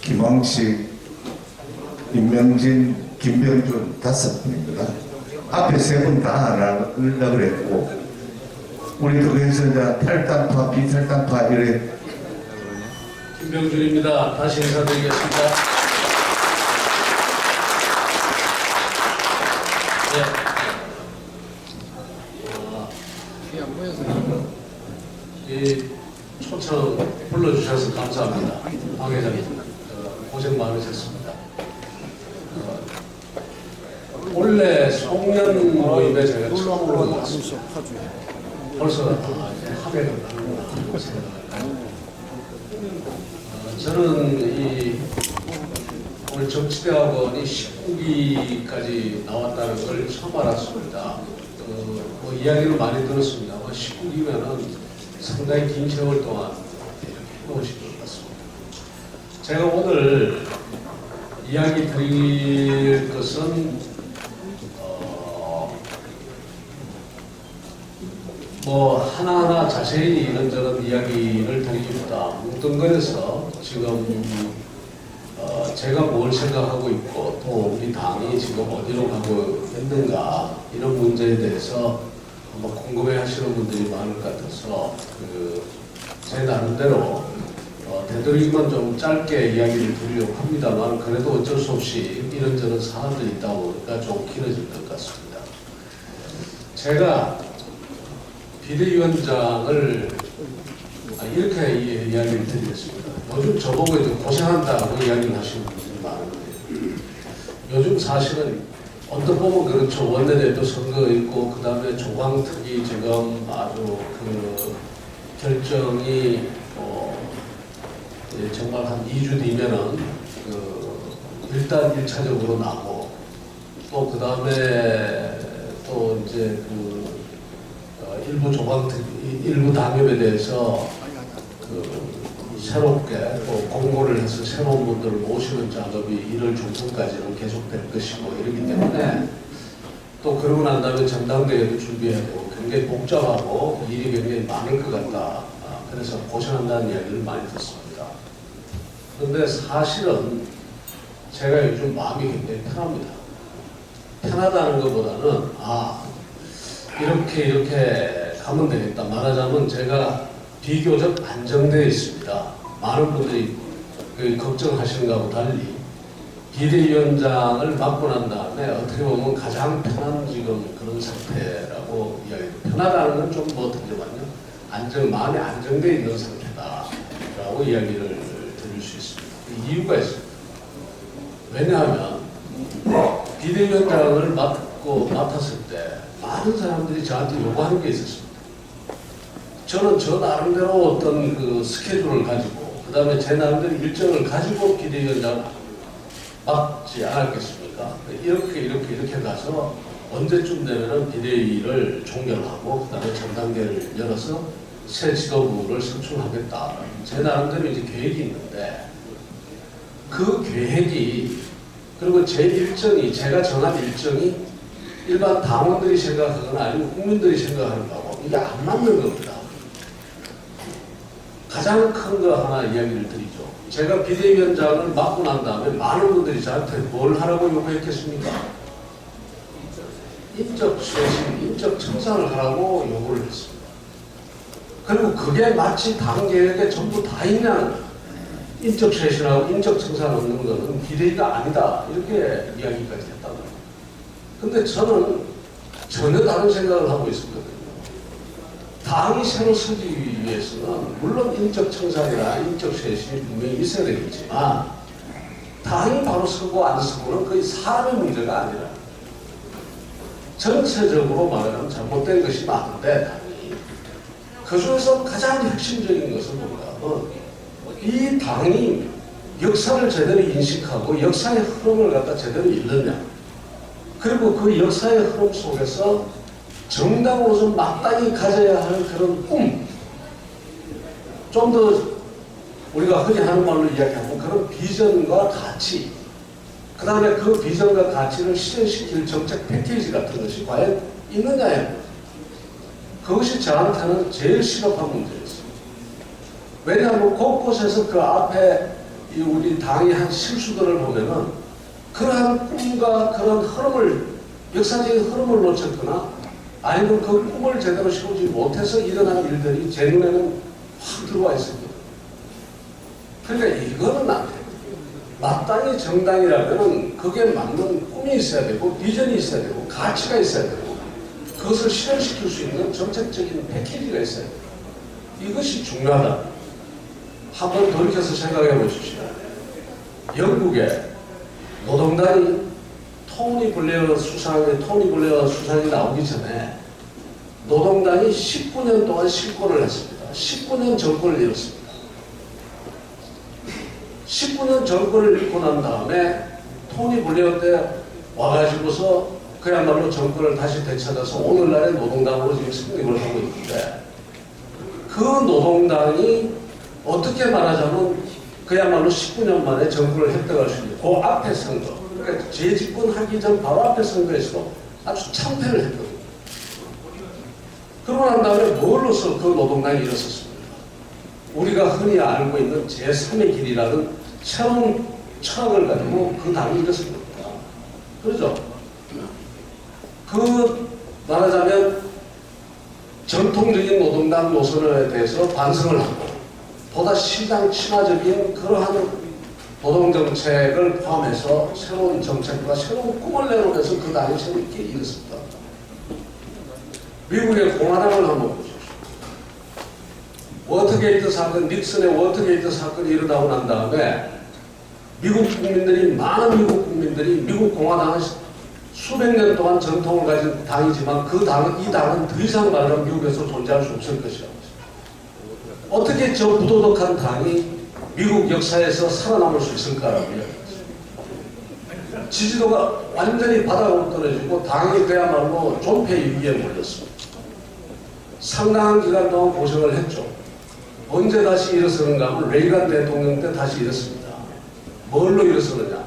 김황식, 임명진, 김병준 5분입니다. 앞에 3분 다 하려고 그랬고, 우리도 그래서 이제 탈당파, 비탈당파 이래. 김병준입니다. 다시 인사드리겠습니다. 네. 이 초청 불러주셔서 감사합니다. 방 회장님 고생 많으셨습니다. 원래 송년 모임에 제가 처음으로 나왔습니다. 벌써 합의가 나는구나 생각합니다. 저는 이 오늘 정치대학원이 19기까지 나왔다는 걸 처음 알았습니다. 뭐 이야기를 많이 들었습니다. 19기면은 상당히 긴 세월 동안 이렇게 해오신 것 같습니다. 제가 오늘 이야기 드릴 것은 뭐 하나하나 자세히 이런저런 이야기를 드리기보다 뭉뚱그려서 지금 제가 뭘 생각하고 있고 또 우리 당이 지금 어디로 가고 있는가 이런 문제에 대해서 아마 궁금해하시는 분들이 많을 것 같아서 제 나름대로 되도록이면 좀 짧게 이야기를 드리려고 합니다만 그래도 어쩔 수 없이 이런저런 사안들이 있다 보니까 좀 길어질 것 같습니다. 제가 비대위원장을 이렇게 이야기를 드리겠습니다. 요즘 저보고 이제 고생한다고 이야기를 하시는 분들이 많은데 요즘 사실은 언뜻 보면 그렇죠. 원내대표 선거 있고 그 다음에 조광특위 지금 아주 결정이 정말 한 2주 뒤면은 일단 1차적으로 나고 또 그 다음에 또 이제 일부 조광특위 일부 당협에 대해서 새롭게 또 공고를 해서 새로운 분들을 모시는 작업이 1월 중순까지는 계속될 것이고 이러기 때문에 또 그러고 난 다음에 전당대회도 준비해야 되고 굉장히 복잡하고 일이 굉장히 많을 것 같다. 그래서 고생한다는 이야기를 많이 듣습니다. 그런데 사실은 제가 요즘 마음이 굉장히 편합니다. 편하다는 것보다는 이렇게 가면 되겠다. 말하자면 제가 비교적 안정되어 있습니다. 많은 분들이 걱정하시는 것하고 달리 비대위원장을 맡고 난 다음에 어떻게 보면 가장 편한 지금 그런 상태라고 이야기해요. 편하다는 건 좀 뭐 들려봤냐? 마음이 안정되어 있는 상태다라고 이야기를 드릴 수 있습니다. 이유가 있습니다. 왜냐하면 비대위원장을 맡았을 때 많은 사람들이 저한테 요구하는 게 있었습니다. 저는 저 나름대로 어떤 스케줄을 가지고 그 다음에 제 나름대로 일정을 가지고 비대위원장을 맡지 않았겠습니까? 이렇게 가서 언제쯤 되면은 비대위를 종결하고 그 다음에 전당대회를 열어서 새 지도부를 선출하겠다. 제 나름대로 이제 계획이 있는데 그 계획이 그리고 제 일정이 제가 정한 일정이 일반 당원들이 생각하거나 아니면 국민들이 생각하는 거하고 이게 안 맞는 겁니다. 가장 큰 거 하나 이야기를 드리죠. 제가 비대위원장을 맡고 난 다음에 많은 분들이 저한테 뭘 하라고 요구했겠습니까? 인적 쇄신, 인적 청산을 하라고 요구를 했습니다. 그리고 그게 마치 당 계획에 전부 다 있냐는 인적 쇄신하고 인적 청산 없는 것은 비대위가 아니다. 이렇게 이야기까지 했단 말이에요. 근데 저는 전혀 다른 생각을 하고 있었거든요. 당이 새로 서기 위해서는 물론 인적 청산이나 인적 쇄신이 분명히 있어야 되겠지만 당이 바로 서고 안 서고는 거의 사람의 문제가 아니라 전체적으로 말하면 잘못된 것이 많은데 당이 그중에서 가장 핵심적인 것은 뭔가 이 당이 역사를 제대로 인식하고 역사의 흐름을 갖다 제대로 읽느냐 그리고 그 역사의 흐름 속에서 정당으로서 마땅히 가져야 할 그런 좀 더 우리가 흔히 하는 말로 이야기하면 그런 비전과 가치 그 다음에 그 비전과 가치를 실현시킬 정책 패키지 같은 것이 과연 있느냐에 그것이 저한테는 제일 시급한 문제였습니다. 왜냐하면 곳곳에서 그 앞에 이 우리 당이 한 실수들을 보면은 그러한 꿈과 그런 흐름을, 역사적인 흐름을 놓쳤거나 아니면 그 꿈을 제대로 세우지 못해서 일어난 일들이 제 눈에는 확 들어와 있습니다. 그러니까 이거는 안 돼요. 마땅히 정당이라면 그게 맞는 꿈이 있어야 되고 비전이 있어야 되고 가치가 있어야 되고 그것을 실현시킬 수 있는 정책적인 패키지가 있어야 돼요. 이것이 중요하다. 한번 돌이켜서 생각해 보십시오. 영국에 노동당이 토니 블레어 수상이 나오기 전에 노동당이 19년 동안 실권을 했습니다. 19년 정권을 이뤘습니다. 19년 정권을 잃고 난 다음에 토니 블레어 때 와가지고서 그야말로 정권을 다시 되찾아서 오늘날의 노동당으로 지금 승리를 하고 있는데 그 노동당이 어떻게 말하자면 그야말로 19년 만에 정권을 획득할 수 있는 그 앞에 선거, 그러니까 재집권하기 전 바로 앞에 선거에서 아주 참패를 했거든요. 그러고 난 다음에 뭘로서 그 노동당이 일어섰습니다. 우리가 흔히 알고 있는 제3의 길이라는 새로운 철학을 가지고 그 당이 일어섭니다. 그렇죠? 그 말하자면 전통적인 노동당 노선에 대해서 반성을 하고 보다 시장 친화적인 그러한 노동정책을 포함해서 새로운 정책과 새로운 꿈을 내놓으면서 그 당이 새롭게 일었습니다. 미국의 공화당을 한번 보십시오. 워터게이트 사건, 닉슨의 워터게이트 사건이 일어나고 난 다음에 많은 미국 국민들이 미국 공화당은 수백 년 동안 전통을 가진 당이지만 이 당은 더 이상 말하면 미국에서 존재할 수 없을 것이라고. 어떻게 저 부도덕한 당이 미국 역사에서 살아남을 수 있을까라고 이야기했어요. 지지도가 완전히 바닥으로 떨어지고 당이 그야말로 존폐 위기에 몰렸습니다. 상당한 기간 동안 고생을 했죠. 언제 다시 일어서는가 하면 레이간 대통령 때 다시 일었습니다. 뭘로 일어서느냐?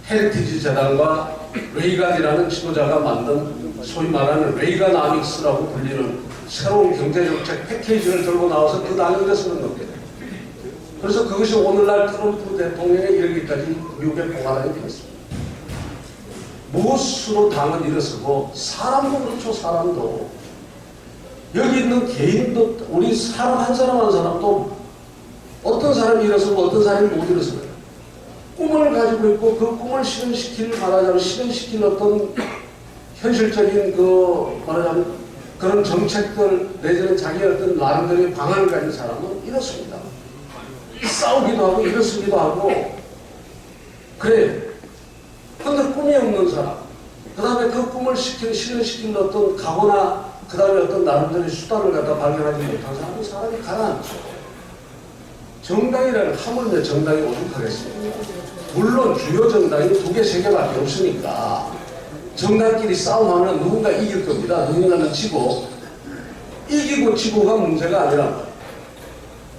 헤리티지 재단과 레이간이라는 지도자가 만든 소위 말하는 레이가나믹스라고 불리는 새로운 경제정책 패키지를 들고 나와서 그 당이 일어서는 겁니다. 그래서 그것이 오늘날 트럼프 대통령에 이르기까지 미국의 공화당이 되었습니다. 무엇으로 당은 일어서고 사람도 그렇죠. 사람도 여기 있는 개인도 우리 사람 한 사람 한 사람도 어떤 사람이 일어서고 어떤 사람이 못 일어서요. 꿈을 가지고 있고 그 꿈을 실현시킬 어떤 현실적인 말하자면 그런 정책들 내지는 자기의 어떤 나름대로의 방안을 가진 사람은 이렇습니다. 싸우기도 하고 일어서기도 하고 그래. 근데 꿈이 없는 사람, 그 다음에 그 꿈을 실현시킬 어떤 각오나 그 다음에 어떤 나름대로의 수단을 갖다 발견하지 못한 사람이 가라앉죠. 정당이라는 하물며 정당이 오죽하겠습니까? 물론 주요 정당이 2개, 3개밖에 없으니까 정당끼리 싸움하면 누군가 이길 겁니다. 누군가는 지고 이기고 지고가 문제가 아니라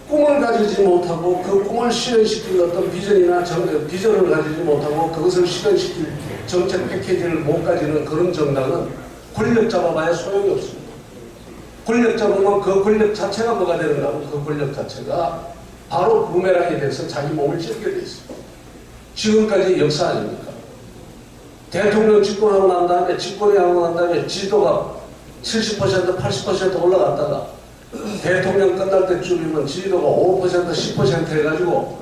꿈을 가지지 못하고 그 꿈을 실현시킬 어떤 비전이나 비전을 가지지 못하고 그것을 실현시킬 정책 패키지를 못 가지는 그런 정당은 권력 잡아봐야 소용이 없습니다. 권력 잡으면 그 권력 자체가 뭐가 되는가 하면 그 권력 자체가 바로 부메랑이 돼서 자기 몸을 찌르게 돼 있습니다. 지금까지 역사 아닙니까? 대통령 집권하고 난 다음에 지지도가 70%, 80% 올라갔다가 대통령 끝날 때쯤이면 지지도가 5%, 10% 해가지고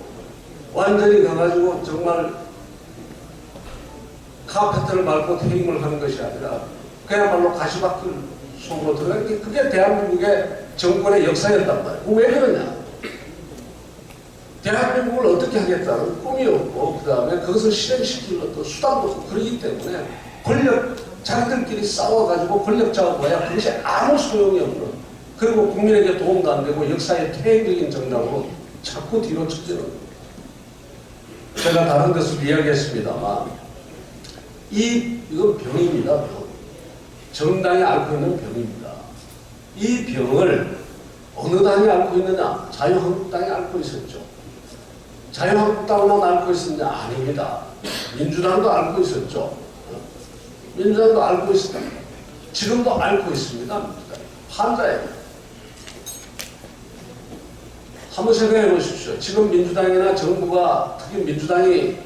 완전히 가가지고 정말 카페트를 밟고 퇴임을 하는 것이 아니라 그야말로 가시밭길 속으로 들어가는 게 그게 대한민국의 정권의 역사였단 말이에요. 왜 그러냐? 대한민국을 어떻게 하겠다는 꿈이 없고 그 다음에 그것을 실현시킬 어떤 수단도 없고 그러기 때문에 자기들끼리 싸워가지고 권력 잡아봐야 그것이 아무 소용이 없는 그리고 국민에게 도움도 안 되고 역사의 퇴행적인 정당으로 자꾸 뒤로 쳐지는 겁니다. 제가 다른 데서 이야기했습니다만 이건 병입니다. 병. 정당이 앓고 있는 병입니다. 이 병을 어느 당이 앓고 있느냐? 자유한국당이 앓고 있었죠. 자유한국당만 앓고 있었냐? 아닙니다. 민주당도 앓고 있었죠. 민주당도 앓고 있습니다. 지금도 앓고 있습니다. 환자예요. 한번 생각해 보십시오. 지금 민주당이나 정부가, 특히 민주당이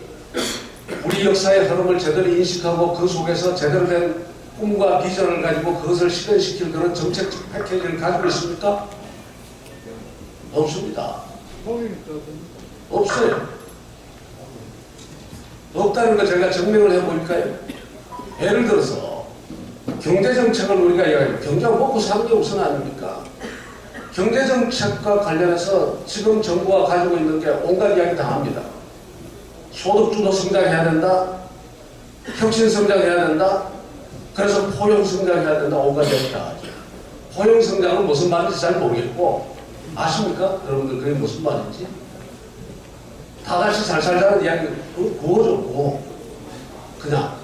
우리 역사의 흐름을 제대로 인식하고 그 속에서 제대로 된 꿈과 비전을 가지고 그것을 실현시킬 그런 정책적 패키지를 가지고 있습니까? 없습니다. 없어요. 없다는 거 제가 증명을 해볼까요? 예를 들어서 경제정책을 우리가 이야기해요. 경제가 먹고 사는 게 우선 아닙니까? 경제정책과 관련해서 지금 정부가 가지고 있는 게 온갖 이야기 다 합니다. 소득주도 성장해야 된다. 혁신 성장해야 된다. 그래서 포용 성장해야 된다. 온갖 이야기 다 하죠. 포용 성장은 무슨 말인지 잘 모르겠고 아십니까? 여러분들 그게 무슨 말인지? 다 같이 잘 살자는 이야기 그거죠. 그거. 그냥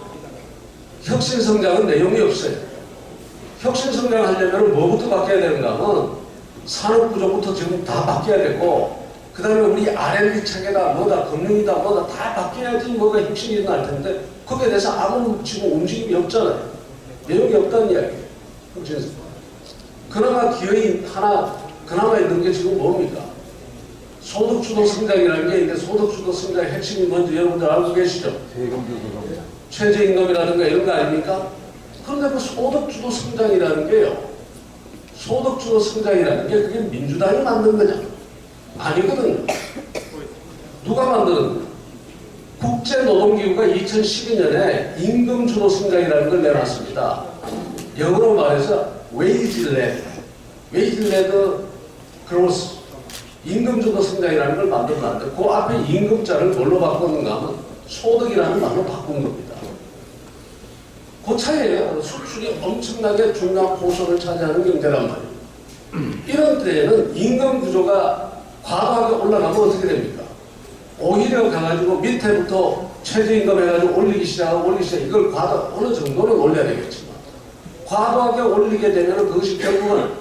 혁신 성장은 내용이 없어요. 혁신 성장하려면 뭐부터 바뀌어야 되는가 하면 산업 구조부터 지금 다 바뀌어야 되고 그 다음에 우리 R&D 체계다 뭐다 금융이다 뭐다 다 바뀌어야지 뭐가 혁신이 일어날 텐데 거기에 대해서 아무 지금 움직임이 없잖아요. 내용이 없다는 이야기예요. 혁신 성장. 그나마 기회이 하나 그나마 있는 게 지금 뭡니까? 소득주도 성장이라는 게 이제 소득주도 성장의 핵심이 뭔지 여러분들 알고 계시죠? 최저임금이라는 거 이런 거 아닙니까? 그런데 그 소득주도 성장이라는 게요. 소득주도 성장이라는 게 그게 민주당이 만든 거냐? 아니거든요. 누가 만드는 거야? 국제노동기구가 2012년에 임금주도 성장이라는 걸 내놨습니다. 영어로 말해서 wage-led growth, 임금주도 성장이라는 걸 만들었는데 그 앞에 임금자를 뭘로 바꾸는가 하면 소득이라는 말로 바꾼 겁니다. 그 차이에요. 수출이 엄청나게 중요한 포션을 차지하는 경제란 말이에요. 이런 때에는 임금 구조가 과도하게 올라가면 어떻게 됩니까? 오히려 가가지고 밑에부터 최저임금 해가지고 올리기 시작하고 이걸 어느 정도는 올려야 되겠지만 과도하게 올리게 되면 그것이 결국은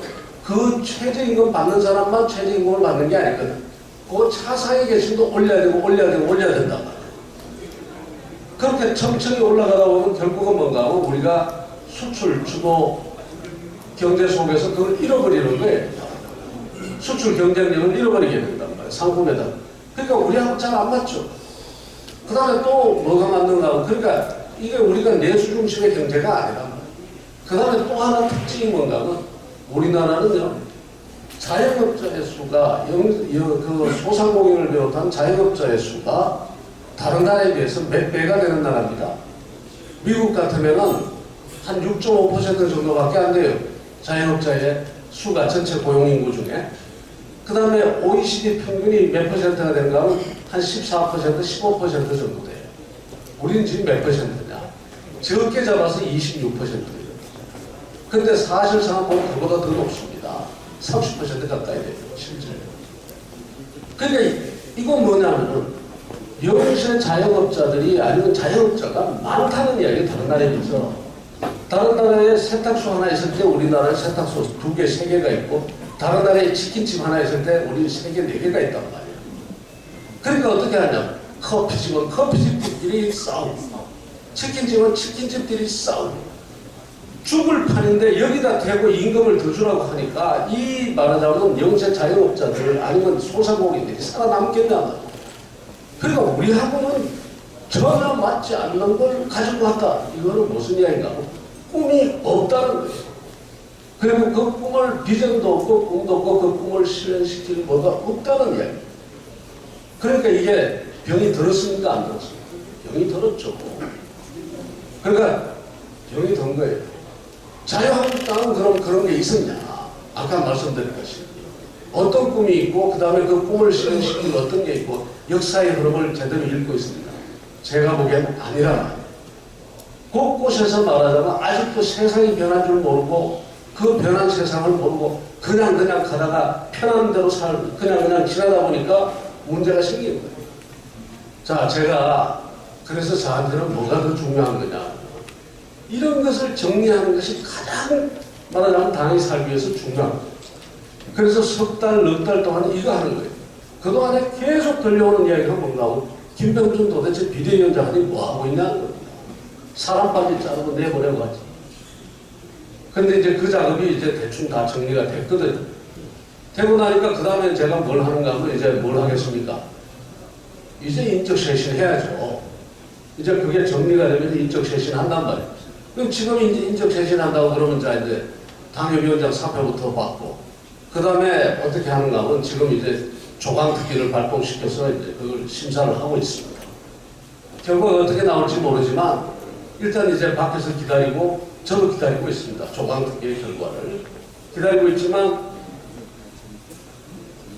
그 최저임금 받는 사람만 최저임금을 받는 게 아니거든. 그 차상위 계층도 올려야 된단 말이에요. 그렇게 천천히 올라가다 보면 결국은 뭔가 하면 우리가 수출 주도 경제 속에서 그걸 잃어버리는 거예요. 수출 경쟁력을 잃어버리게 된단 말이에요. 상품에다. 그러니까 우리하고 잘 안 맞죠. 그 다음에 또 뭐가 맞는가 하면 그러니까 이게 우리가 내수 중심의 경제가 아니란 말이에요. 그 다음에 또 하나 특징이 뭔가 하면 우리나라는요. 자영업자의 수가 그 소상공인을 비롯한 자영업자의 수가 다른 나라에 비해서 몇 배가 되는 나라입니다. 미국 같으면은 한 6.5% 정도밖에 안 돼요. 자영업자의 수가 전체 고용인구 중에. 그 다음에 OECD 평균이 몇 퍼센트가 되는가 하면 한 14%, 15% 정도 돼요. 우리는 지금 몇 퍼센트냐? 적게 잡아서 26%예요. 근데 사실상 보면 그보다 더 높습니다. 30% 가까이 돼요. 실제로. 그러니까 이건 뭐냐면은 영세 자영업자들이 아니면 자영업자가 많다는 이야기예요. 다른 나라에 비해서. 다른 나라에 세탁소 하나 있을 때 우리나라에 세탁소 2개, 3개가 있고 다른 나라에 치킨집 하나 있을 때 우리 3개, 4개가 있단 말이에요. 그러니까 어떻게 하냐. 커피집은 커피집들끼리 싸우고 치킨집은 치킨집들이 싸우고 죽을 판인데 여기다 대고 임금을 더 주라고 하니까 이 말하자면 영세 자영업자들 아니면 소상공인들이 살아남겠냐 말이에요. 그러니까 우리하고는 전혀 맞지 않는 걸 가지고 왔다. 이거는 무슨 이야기인가? 꿈이 없다는 거예요. 그리고 그 꿈을 비전도 없고 꿈도 없고 그 꿈을 실현시킬 뭐가 없다는 이야기. 그러니까 이게 병이 들었습니까? 안 들었습니까? 병이 들었죠. 그러니까 병이 든 거예요. 자유한국당은 그럼 그런 게 있었냐? 아까 말씀드린 것이. 어떤 꿈이 있고 그 다음에 그 꿈을 실현시키는 어떤 게 있고 역사의 흐름을 제대로 읽고 있습니다. 제가 보기엔 아니란 말이에요. 곳곳에서 말하자면 아직도 세상이 변한 줄 모르고 그 변한 세상을 모르고 그냥 가다가 편한 대로 그냥 지나다 보니까 문제가 생기는 거예요. 자, 제가 그래서 저한테는 뭐가 더 중요한 거냐. 이런 것을 정리하는 것이 가장 말하자면 당이 살기 위해서 중요한 거예요. 그래서 석 달, 넉 달 동안 이거 하는 거예요. 그동안에 계속 들려오는 이야기가 뭔가 하면 김병준 도대체 비대위원장이 뭐하고 있냐는 겁니다. 사람 빨리 자르고 내보내고 하지. 근데 이제 그 작업이 이제 대충 다 정리가 됐거든요. 되고 나니까 그 다음에 제가 뭘 하는가 하면 이제 뭘 하겠습니까? 이제 인적 쇄신 해야죠. 이제 그게 정리가 되면 인적 쇄신 한단 말이에요. 그럼 지금 이제 인적 쇄신 한다고 그러면 이제 당협위원장 사표부터 받고 그 다음에 어떻게 하는가 하면 지금 이제 조강특위를 발동시켜서 이제 그걸 심사를 하고 있습니다. 결국 어떻게 나올지 모르지만 일단 이제 밖에서 기다리고 저도 기다리고 있습니다. 조강특위의 결과를 기다리고 있지만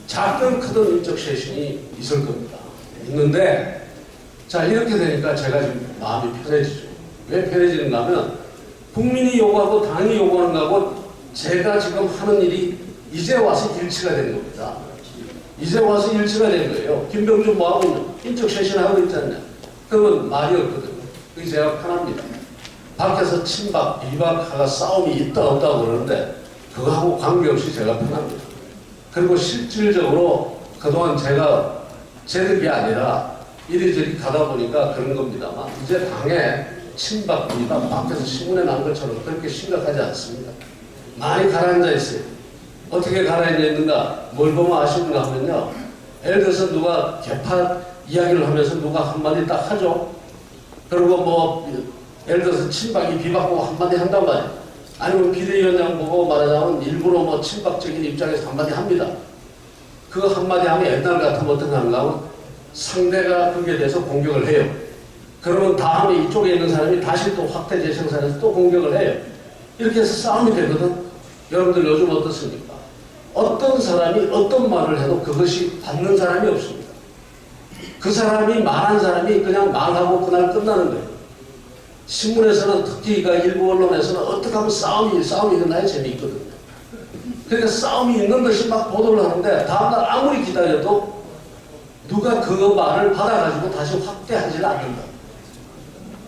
작든 크든 인적 쇄신이 있을 겁니다. 있는데 자 이렇게 되니까 제가 지금 마음이 편해지죠. 왜 편해지는가 하면 국민이 요구하고 당이 요구하는 거하고 제가 지금 하는 일이 이제 와서 일치가 된 겁니다. 이제 와서 일치가 된 거예요. 김병준 뭐하고 있냐? 인적 쇄신하고 있잖냐. 그러면 말이 없거든요. 그게 제가 편합니다. 밖에서 친박, 비박하가 싸움이 있다 없다 그러는데 그거하고 관계없이 제가 편합니다. 그리고 실질적으로 그동안 제가 제득이 아니라 이리저리 가다 보니까 그런 겁니다만 이제 당에 친박, 비박 밖에서 신문에 난 것처럼 그렇게 심각하지 않습니다. 많이 가라앉아 있어요. 어떻게 가라앉아 있는가? 뭘 보면 아시는가 하면요. 예를 들어서 누가 개파 이야기를 하면서 누가 한마디 딱 하죠. 그리고 뭐 예를 들어서 친박이 비박 보고 한마디 한단 말이에요. 아니면 비대위원장 보고 말하자면 일부러 뭐 친박적인 입장에서 한마디 합니다. 그거 한마디 하면 옛날 같으면 어떻게 하는가 하면 상대가 거기에 대해서 공격을 해요. 그러면 다음에 이쪽에 있는 사람이 다시 또 확대 재생산해서 또 공격을 해요. 이렇게 해서 싸움이 되거든. 여러분들 요즘 어떻습니까? 어떤 사람이 어떤 말을 해도 그것이 받는 사람이 없습니다. 그 사람이 말한 사람이 그냥 말하고 그날 끝나는 거예요. 신문에서는 특히 일부 언론에서는 어떻게 하면 싸움이 일어나야 재미있거든요. 그러니까 싸움이 있는 듯이 막 보도를 하는데 다음날 아무리 기다려도 누가 그 말을 받아가지고 다시 확대하지를 않는다.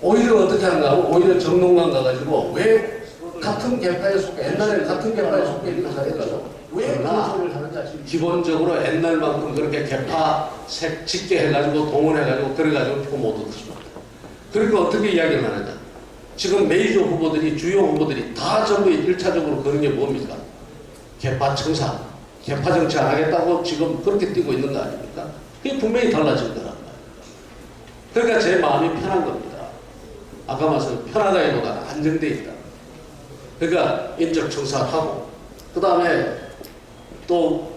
오히려 어떻게 하는가 하면 오히려 정론관 가가지고 왜 같은 계파에 속해 옛날에 같은 계파에 속해 있는 사람이라서 왜 그런 소리를 하는지 기본적으로 옛날만큼 그렇게 계파 색 짙게 해가지고 동원해가지고 그래가지고 표 못 얻었습니다. 그러니까 어떻게 이야기를 하느냐. 지금 메이저 후보들이 주요 후보들이 다 전부 1차적으로 그런 게 뭡니까? 계파 청산, 계파 정치 안 하겠다고 지금 그렇게 뛰고 있는 거 아닙니까? 그게 분명히 달라질 거란 말이에요. 그러니까 제 마음이 편한 겁니다. 아까 말씀 편하다기보다는 안정돼 있다. 그러니까 인적 청산하고 그 다음에 또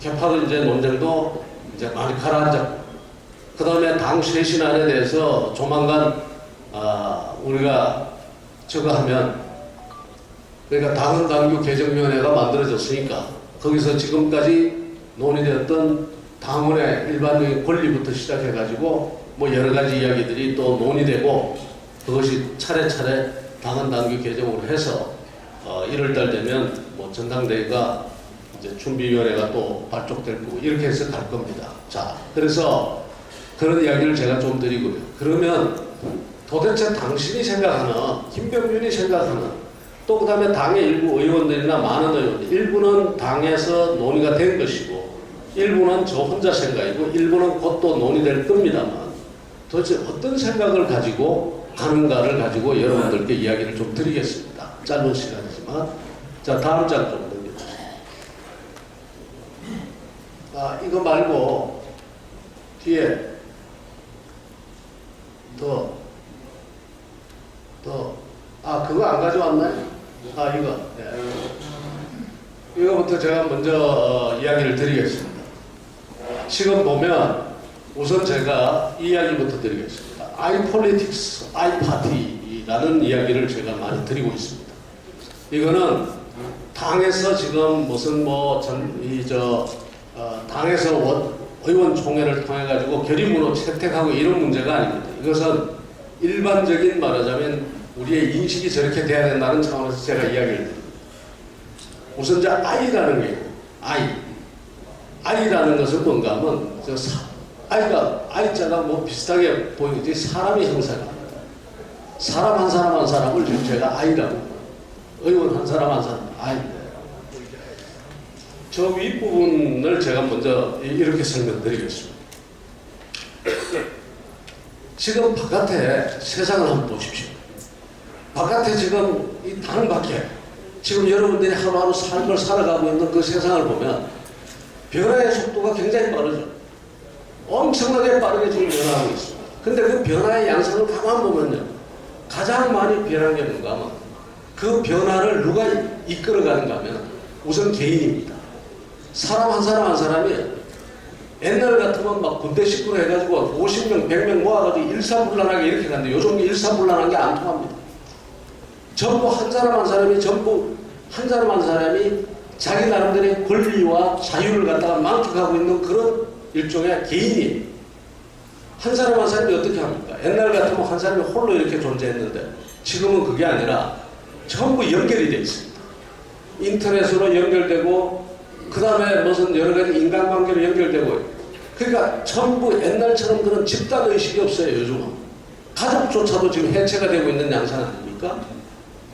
개파들 이제 논쟁도 이제 많이 가라앉았고 그 다음에 당 쇄신안에 대해서 조만간 우리가 저거 하면 그러니까 당헌 당규 개정위원회가 만들어졌으니까 거기서 지금까지 논의되었던 당원의 일반적인 권리부터 시작해가지고 뭐 여러 가지 이야기들이 또 논의되고 그것이 차례차례 당헌 당규 개정으로 해서 1월달 되면 뭐 전당대회가 이제 준비위원회가 또 발족될 거고 이렇게 해서 갈 겁니다. 자, 그래서 그런 이야기를 제가 좀 드리고요. 그러면 도대체 당신이 생각하는 김병준이 생각하는 또 그 다음에 당의 일부 의원들이나 많은 의원들 일부는 당에서 논의가 된 것이고 일부는 저 혼자 생각이고 일부는 곧 또 논의될 겁니다만 도대체 어떤 생각을 가지고 하는가를 가지고 여러분들께 이야기를 좀 드리겠습니다. 짧은 시간이지만 자 다음 장 좀 넘겨주세요. 이거 말고 뒤에 그거 안 가져왔나요? 이거. 네. 이거부터 제가 먼저 이야기를 드리겠습니다. 지금 보면 우선 제가 이 이야기부터 드리겠습니다. iPolitics, iParty라는 이야기를 제가 많이 드리고 있습니다. 이거는 당에서 지금 무슨 당에서 의원총회를 통해 가지고 결의문을 채택하고 이런 문제가 아닙니다. 이것은 일반적인 말하자면 우리의 인식이 저렇게 돼야 된다는 차원에서 제가 이야기를 드립니다. 우선 이제 I라는 게 있고 I라는 것은 뭔가 하면 I자가 뭐 비슷하게 보이는지 사람이 형상입니다. 사람 한 사람 한 사람을 지금 제가 I라고 의원 한 사람 한 사람 I입니다. 저 윗부분을 제가 먼저 이렇게 설명드리겠습니다. 지금 바깥에 세상을 한번 보십시오. 바깥에 지금 이 당 밖에 지금 여러분들이 하루하루 삶을 살아가고 있는 그 세상을 보면 변화의 속도가 굉장히 빠르죠. 엄청나게 빠르게 지금 변화하고 있습니다. 근데 그 변화의 양상을 가만 보면요. 가장 많이 변한 게 뭔가 하면 그 변화를 누가 이끌어가는가 하면 우선 개인입니다. 사람 한 사람 한 사람이 옛날 같으면 막 군대 식구로 해가지고 50명, 100명 모아가지고 일사불란하게 이렇게 가는데 요즘 일사불란한 게 안 통합니다. 전부 한 사람 한 사람이 자기 나름대로의 권리와 자유를 갖다가 만끽하고 있는 그런 일종의 개인이에요. 한 사람 한 사람이 어떻게 합니까? 옛날 같으면 한 사람이 홀로 이렇게 존재했는데 지금은 그게 아니라 전부 연결이 되어 있습니다. 인터넷으로 연결되고 그 다음에 무슨 여러 가지 인간관계로 연결되고 그러니까 전부 옛날처럼 그런 집단의식이 없어요. 요즘은. 가족조차도 지금 해체가 되고 있는 양상 아닙니까?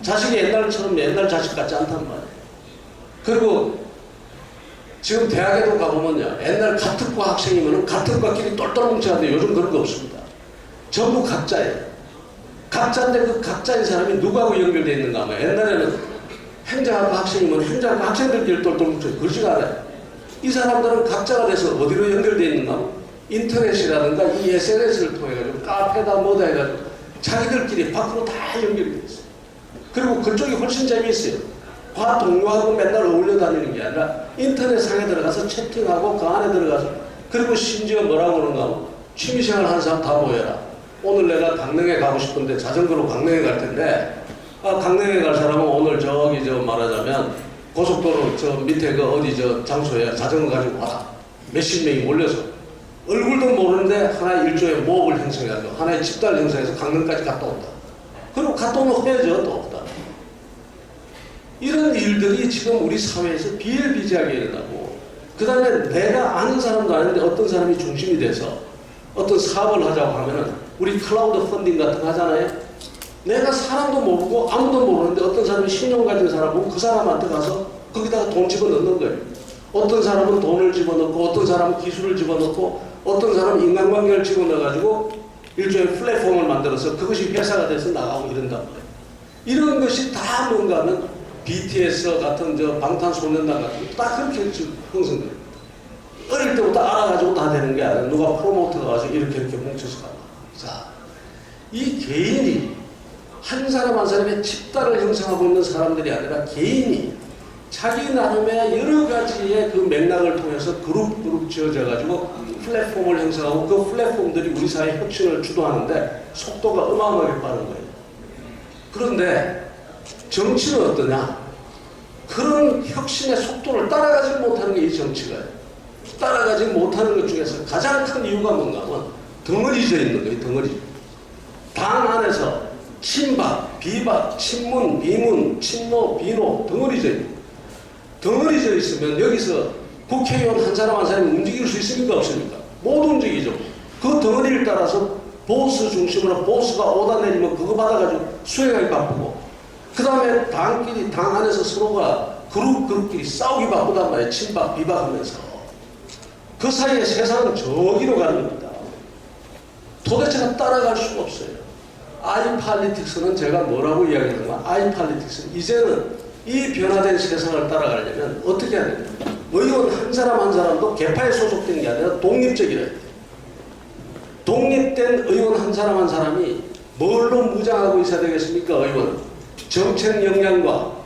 자식이 옛날처럼 옛날 자식 같지 않단 말이에요. 그리고 지금 대학에도 가보면요. 옛날 같은 과 학생이면 같은 과끼리 똘똘 뭉쳐가는데 요즘 그런 거 없습니다. 전부 각자예요. 각자인데 그 각자인 사람이 누구하고 연결되어 있는가 하면 옛날에는 행정학과 학생이면 행정학과 학생들끼리 똘똘 뭉쳐 그러지가 않아요. 이 사람들은 각자가 돼서 어디로 연결되어 있는가 하면 인터넷이라든가 이 SNS를 통해가지고 카페다 뭐다 해가지고 자기들끼리 밖으로 다 연결이 되어 있어요. 그리고 그쪽이 훨씬 재미있어요. 과 동료하고 맨날 어울려 다니는 게 아니라 인터넷상에 들어가서 채팅하고 그 안에 들어가서 그리고 심지어 뭐라고 그러는가 하면 취미생활 하는 사람 다 모여라. 오늘 내가 강릉에 가고 싶은데 자전거로 강릉에 갈 텐데 강릉에 갈 사람은 오늘 저기 저 말하자면 고속도로 저 밑에 그 어디 저 장소에 자전거 가지고 와라. 몇십 명이 몰려서 얼굴도 모르는데 하나의 일종의 모업을 형성해가지고 하나의 집단을 형성해서 강릉까지 갔다 온다. 그리고 갔다 오면 헤어져 또 없다. 이런 일들이 지금 우리 사회에서 비일비재하게 일어나고 그 다음에 내가 아는 사람도 아닌데 어떤 사람이 중심이 돼서 어떤 사업을 하자고 하면은 우리 클라우드 펀딩 같은 거 하잖아요. 내가 사람도 모르고 아무도 모르는데 어떤 사람이 신용 가진 사람 보고 그 사람한테 가서 거기다가 돈 집어넣는 거예요. 어떤 사람은 돈을 집어넣고 어떤 사람은 기술을 집어넣고 어떤 사람은 인간관계를 집어넣어가지고 일종의 플랫폼을 만들어서 그것이 회사가 돼서 나가고 이런단 말이에요. 이런 것이 다 뭔가 하면 BTS 같은 저 방탄소년단 같은 딱 그렇게 형성돼요. 어릴 때부터 알아가지고 다 되는 게 아니라 누가 프로모터가 와서 이렇게 뭉쳐서 가고. 자, 이 개인이 한 사람 한 사람의 집단을 형성하고 있는 사람들이 아니라 개인이 자기 나름의 여러 가지의 그 맥락을 통해서 그룹 지어져 가지고 플랫폼을 형성하고 그 플랫폼들이 우리 사회 혁신을 주도하는데 속도가 어마어마하게 빠른 거예요. 그런데 정치는 어떠냐? 그런 혁신의 속도를 따라가지 못하는 게 이 정치가요. 따라가지 못하는 것 중에서 가장 큰 이유가 뭔가 하면 덩어리져 있는 거예요. 덩어리. 당 안에서 친박, 비박, 친문, 비문, 친노, 비노 덩어리져 있는 거예요. 덩어리져 있으면 여기서 국회의원 한 사람 한 사람이 움직일 수 있습니까? 없습니까? 못 움직이죠. 그 덩어리를 따라서 보스 중심으로 보스가 오다 내리면 그거 받아가지고 수행하기 바쁘고 그 다음에 당끼리 당 안에서 서로가 그룹끼리 싸우기 바쁘단 말이에요. 친박 비박 하면서 그 사이에 세상은 저기로 가는 겁니다. 도대체가 따라갈 수가 없어요. 아이팔리틱스는 제가 뭐라고 이야기하는가? 아이팔리틱스는 이제는 이 변화된 세상을 따라가려면 어떻게 해야 됩니까? 의원 한 사람 한 사람도 개파에 소속된 게 아니라 독립적이라 해요. 독립된 의원 한 사람이 뭘로 무장하고 있어야 되겠습니까? 의원은 정책 역량과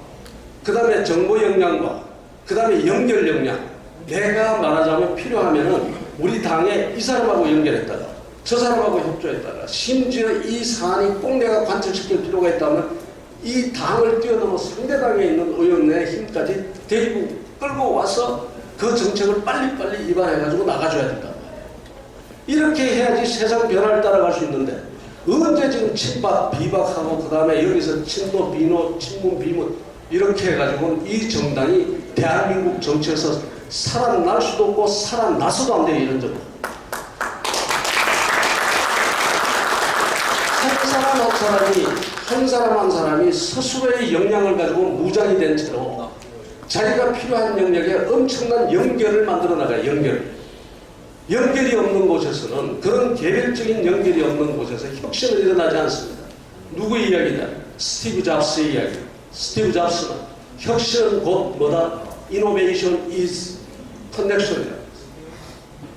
그 다음에 정보 역량과 그 다음에 연결 역량. 내가 말하자면 필요하면은 우리 당에 이 사람하고 연결했다가 저 사람하고 협조했다가 심지어 이 사안이 꼭 내가 관철시킬 필요가 있다면 이 당을 뛰어넘어 상대당에 있는 의원의 힘까지 데리고 끌고 와서 그 정책을 빨리빨리 입안해가지고 나가줘야 된다. 이렇게 해야지 세상 변화를 따라갈 수 있는데 언제 지금 친박, 비박하고 그 다음에 여기서 친노, 비노, 친문, 비문 이렇게 해가지고 이 정당이 대한민국 정치에서 살아날 수도 없고 살아나서도 안 돼요. 이런 점. 한 사람 한 사람이 스스로의 역량을 가지고 무장이 된 채로 자기가 필요한 영역에 엄청난 연결을 만들어 나가요. 연결이 없는 곳에서는 그런 개별적인 연결이 없는 곳에서 혁신은 일어나지 않습니다. 누구의 이야기냐? 스티브 잡스의 이야기. 스티브 잡스는 혁신은 곧 뭐다? Innovation is 커넥션이라고.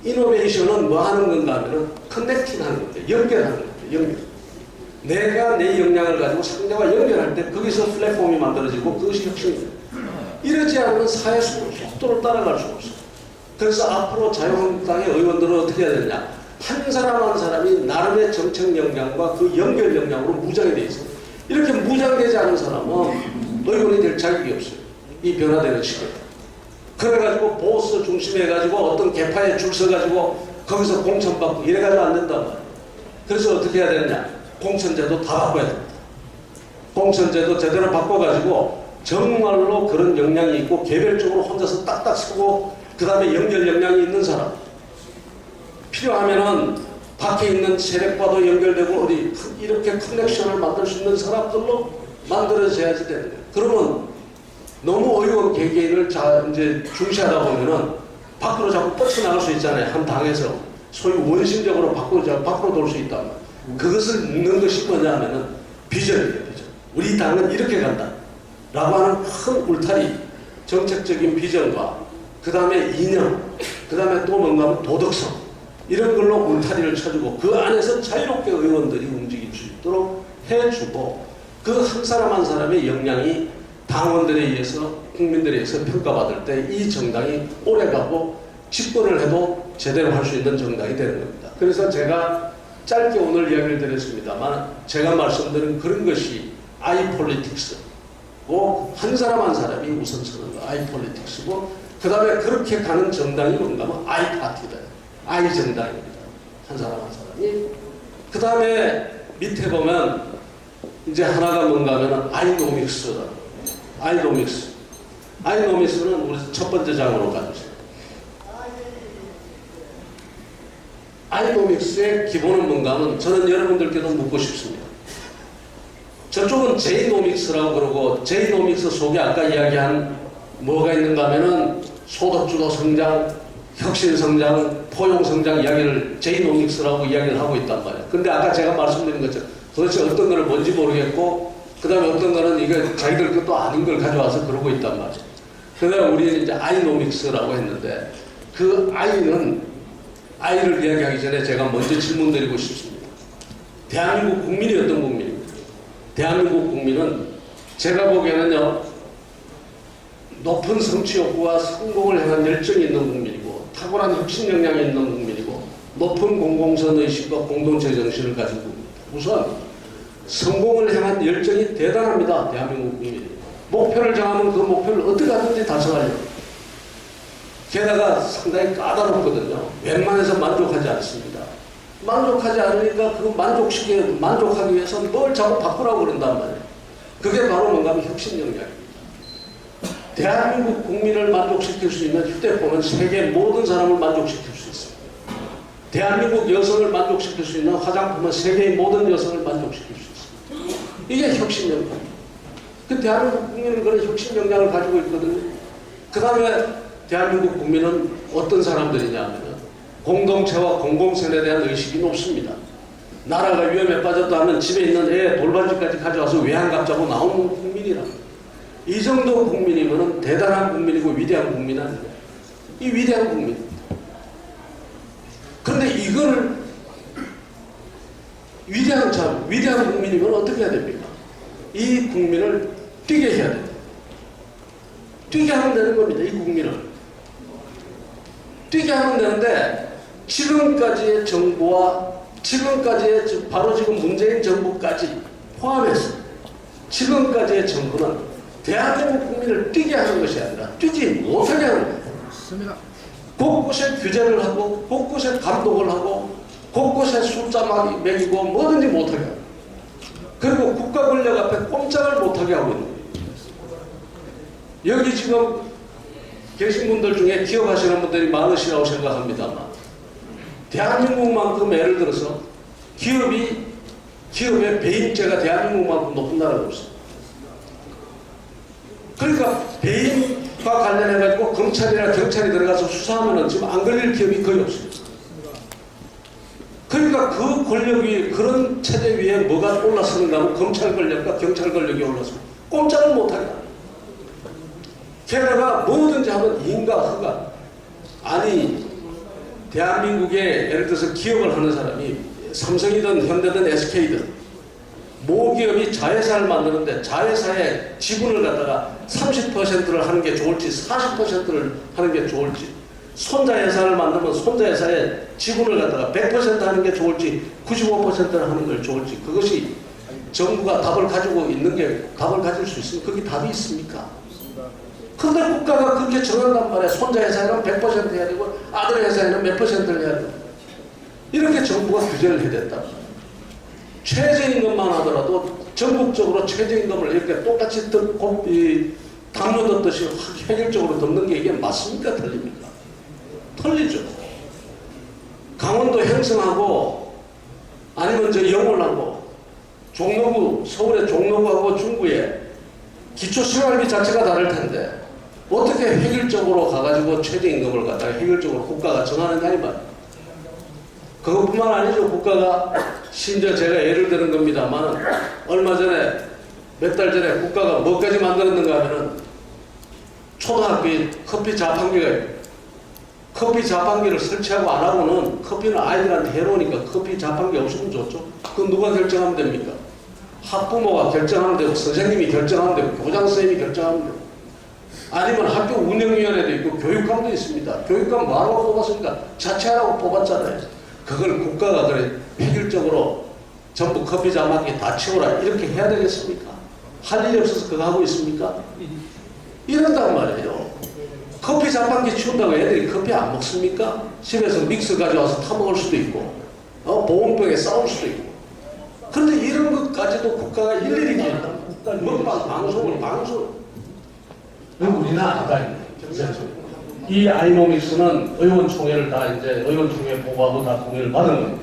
이노베이션은 뭐 하는 건가 하면은 커넥팅 하는 건데, 연결하는 건데, 연결. 내가 내 역량을 가지고 상대와 연결할 때 거기서 플랫폼이 만들어지고 그것이 혁신입니다. 이러지 않으면 사회 속도를 따라갈 수가 없어요. 그래서 앞으로 자유한국당의 의원들은 어떻게 해야 되느냐. 한 사람 한 사람이 나름의 정책 역량과 그 연결 역량으로 무장이 되어 있어요. 이렇게 무장되지 않은 사람은 의원이 될 자격이 없어요. 이 변화되는 시기에. 그래가지고 보스 중심해가지고 어떤 개파에 줄 서가지고 거기서 공천받고 이래가지고 안 된단 말이에요. 그래서 어떻게 해야 되느냐. 공천제도 다 바꿔야 됩니다. 공천제도 제대로 바꿔가지고 정말로 그런 역량이 있고 개별적으로 혼자서 딱딱 서고 그 다음에 연결 역량이 있는 사람, 필요하면은 밖에 있는 세력과도 연결되고 어디 이렇게 커넥션을 만들 수 있는 사람들로 만들어져야지 되는 거예요. 그러면 너무 의원 개개인을 이제 중시하다 보면은 밖으로 자꾸 뻗쳐나갈 수 있잖아요. 한 당에서 소위 원심적으로 밖으로 돌 수 있단 말이에요. 그것을 묻는 것이 뭐냐 하면은 비전이에요, 비전. 우리 당은 이렇게 간다. 라고 하는 큰 울타리, 정책적인 비전과 그 다음에 이념, 그 다음에 또 뭔가 하면 도덕성, 이런 걸로 울타리를 쳐주고 그 안에서 자유롭게 의원들이 움직일 수 있도록 해주고 그 한 사람 한 사람의 역량이 당원들에 의해서 국민들에 의해서 평가받을 때 이 정당이 오래가고 집권을 해도 제대로 할 수 있는 정당이 되는 겁니다. 그래서 제가 짧게 오늘 이야기를 드렸습니다만 제가 말씀드린 그런 것이 아이폴리틱스고 한 사람 한 사람이 우선 서는 거 아이폴리틱스고 그 다음에 그렇게 가는 정당이 뭔가 하면 아이파티다. 아이정당입니다. 한 사람 한 사람이. 그 다음에 밑에 보면 이제 하나가 뭔가 하면 아이노믹스라고. 아이노믹스. 아이노믹스는 우리 첫 번째 장으로 가주세요. 아이노믹스의 기본은 뭔가 하면 저는 여러분들께도 묻고 싶습니다. 저쪽은 제이노믹스라고 그러고 제이노믹스 속에 아까 이야기한 뭐가 있는가 하면은 소득주도 성장, 혁신성장, 포용성장 이야기를 제이노믹스라고 이야기를 하고 있단 말이에요. 근데 아까 제가 말씀드린 것처럼 도대체 어떤 거는 뭔지 모르겠고 그 다음에 어떤 거는 이게 자기들 것도 아닌 걸 가져와서 그러고 있단 말이에요. 그 다음에 우리는 이제 아이노믹스라고 했는데 그 아이를 이야기하기 전에 제가 먼저 질문드리고 싶습니다. 대한민국 국민이 어떤 국민입니까? 대한민국 국민은 제가 보기에는요 높은 성취 욕구와 성공을 향한 열정이 있는 국민이고 탁월한 혁신 역량이 있는 국민이고 높은 공공선 의식과 공동체 정신을 가진 국민입니다. 우선 성공을 향한 열정이 대단합니다. 대한민국 국민이. 목표를 정하면 그 목표를 어떻게 하든지 달성하려고. 게다가 상당히 까다롭거든요. 웬만해서 만족하지 않습니다. 만족하지 않으니까 그 만족하기 위해서 뭘 자꾸 바꾸라고 그런단 말이에요. 그게 바로 뭔가 하면 혁신 역량입니다. 대한민국 국민을 만족시킬 수 있는 휴대폰은 세계 모든 사람을 만족시킬 수 있습니다. 대한민국 여성을 만족시킬 수 있는 화장품은 세계의 모든 여성을 만족시킬 수 있습니다. 이게 혁신 역량입니다. 그 대한민국 국민은 그런 혁신 역량을 가지고 있거든요. 그 다음에 대한민국 국민은 어떤 사람들이냐 하면 공동체와 공공선에 대한 의식이 높습니다. 나라가 위험에 빠졌다 하면 집에 있는 애 돌반지까지 가져와서 외양갑자고 나오는 국민이라. 이 정도 국민이면 대단한 국민이고 위대한 국민 아니에요. 이 위대한 국민. 그런데 이걸 위대한 국민이면 어떻게 해야 됩니까? 이 국민을 뛰게 해야 돼요. 뛰게 하면 되는 겁니다. 이 국민을. 뛰게 하면 되는데 지금까지의 정부와 지금까지의 바로 지금 문재인 정부까지 포함해서 지금까지의 정부는 대한민국 국민을 뛰게 하는 것이 아니라 뛰지 못하게 하는 거예요. 곳곳에 규제를 하고 곳곳에 감독을 하고 곳곳에 숫자 매기고 뭐든지 못하게 하고 그리고 국가 권력 앞에 꼼짝을 못하게 하고 있는 거예요. 여기 지금 계신 분들 중에 기업하시는 분들이 많으시라고 생각합니다만 대한민국만큼 예를 들어서 기업의 배임죄가 대한민국만큼 높은 나라가 없어요. 그러니까 배임과 관련해가지고 검찰이나 경찰이 들어가서 수사하면 지금 안 걸릴 기업이 거의 없습니다. 그러니까 그 권력이 그런 체제 위에 뭐가 올라서는가 하면 검찰 권력과 경찰 권력이 올라서 꼼짝을 못하게 합니다. 게다가 뭐든지 하면 인과 허가 아니 대한민국에 예를 들어서 기업을 하는 사람이 삼성이든 현대든 SK든 모기업이 자회사를 만드는데 자회사의 지분을 갖다가 30%를 하는 게 좋을지 40%를 하는 게 좋을지, 손자회사를 만들면 손자회사의 지분을 갖다가 100% 하는 게 좋을지 95%를 하는 걸 좋을지, 그것이 정부가 답을 가지고 있는 게 답을 가질 수 있으면 그게 답이 있습니까? 그런데 국가가 그렇게 정한단 말이야. 손자 회사에는 100% 해야 되고 아들 회사에는 몇 %를 해야 되고, 이렇게 정부가 규제를 해야 된다. 최저임금만 하더라도 전국적으로 최저임금을 이렇게 똑같이 담요 덮듯이 획일적으로 덮는 게 이게 맞습니까? 틀립니까? 틀리죠. 강원도 행성하고 아니면 저 영월하고 종로구, 서울의 종로구하고 중구에 기초생활비 자체가 다를 텐데 어떻게 획일적으로 가가지고 최저임금을 갖다가 획일적으로 국가가 정하느냐 이 말. 그것뿐만 아니죠. 국가가 심지어 제가 예를 드는 겁니다만 얼마 전에 몇 달 전에 국가가 뭐까지 만들었는가 하면은 초등학교에 커피 자판기가 있고, 커피 자판기를 설치하고 안 하고는 커피는 아이들한테 해로우니까 커피 자판기 없으면 좋죠. 그건 누가 결정하면 됩니까? 학부모가 결정하면 되고 선생님이 결정하면 되고 교장선생님이 결정하면 되고, 아니면 학교 운영위원회도 있고 교육감도 있습니다. 교육감 뭐하라고 뽑았습니까? 자체하라고 뽑았잖아요. 그걸 국가가 그래 획일적으로 전부 커피 자판기 다 치워라 이렇게 해야 되겠습니까? 할 일이 없어서 그거 하고 있습니까? 이런단 말이에요. 커피 자판기 치운다고 애들이 커피 안 먹습니까? 집에서 믹스 가져와서 타먹을 수도 있고 보온병에 싸울 수도 있고. 그런데 이런 것까지도 국가가 일일이 기한다. 먹방 방송을 우리는 아니다. 이 아이노믹스는 의원총회를 다 이제 의원총회 보고하고 다 동의를 받은 겁니다.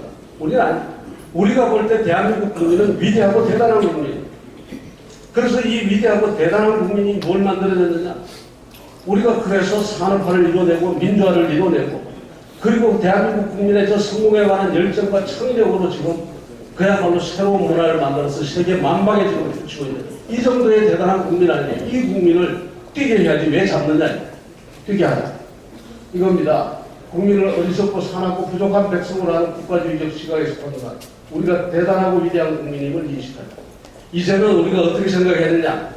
우리가 볼 때 대한민국 국민은 위대하고 대단한 국민. 그래서 이 위대하고 대단한 국민이 뭘 만들어냈느냐? 우리가 그래서 산업화를 이뤄내고 민주화를 이뤄내고, 그리고 대한민국 국민의 저 성공에 관한 열정과 청력으로 지금 그야말로 새로운 문화를 만들어서 세계 만방에 지금 붙이고 있는 이 정도의 대단한 국민 아니에요. 이 국민을 뛰게 해야지 왜 잡느냐? 뛰게 하자. 이겁니다. 국민을 어리석고 사납고 부족한 백성으로 하는 국가주의적 시각에서 보면 우리가 대단하고 위대한 국민임을 인식하자. 이제는 우리가 어떻게 생각했느냐?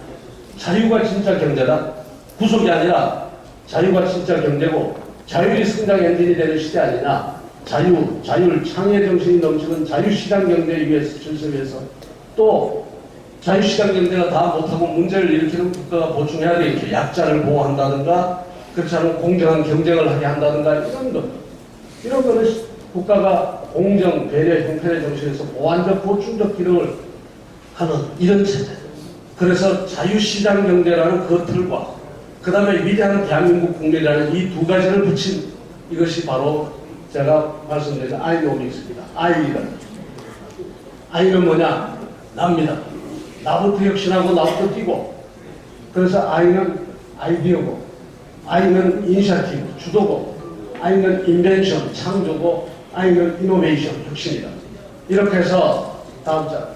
자유가 진짜 경제다. 구속이 아니라 자유가 진짜 경제고 자율이 성장 엔진이 되는 시대 아니냐. 자율, 창의 정신이 넘치는 자유시장 경제에 위해서 질서해서 또 자유시장 경제가 다 못하고 문제를 일으키는 국가가 보충해야 되겠죠. 약자를 보호한다든가 그렇지 않으면 공정한 경쟁을 하게 한다든가 이런 것. 이런 거는 국가가 공정, 배려, 형편의 정신에서 보완적, 보충적 기능을 하는 이런 체제. 그래서 자유시장 경제라는 그 틀과 그 다음에 위대한 대한민국 국민이라는 이 두 가지를 붙인 이것이 바로 제가 말씀드린 아이노믹스입니다. 아이는 뭐냐? 납니다. 나부터 혁신하고 나부터 뛰고. 그래서 아이는 아이디어고, 아이는 이니셔티브, 주도고, 아이는 인벤션, 창조고, 아이는 이노베이션, 혁신이다. 이렇게 해서 다음 장.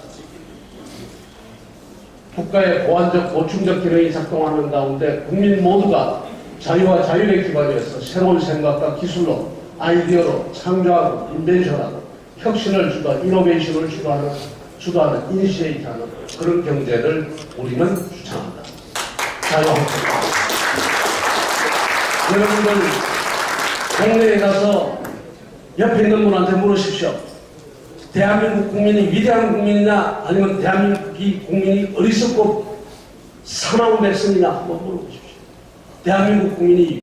국가의 보완적, 보충적 기능이 작동하는 가운데 국민 모두가 자유와 자율의 기반에서 새로운 생각과 기술로, 아이디어로 창조하고, 인벤션하고, 혁신을 주도하는, 이노베이션을 주도하는, 이니시에이트하는 그런 경제를 우리는 주창한다. 자유한국당. 여러분들 동네에 가서 옆에 있는 분한테 물으십시오. 대한민국 국민이 위대한 국민이냐 아니면 대한민국 국민이 어리석고 사나운 백성이냐 한번 물어보십시오. 대한민국 국민이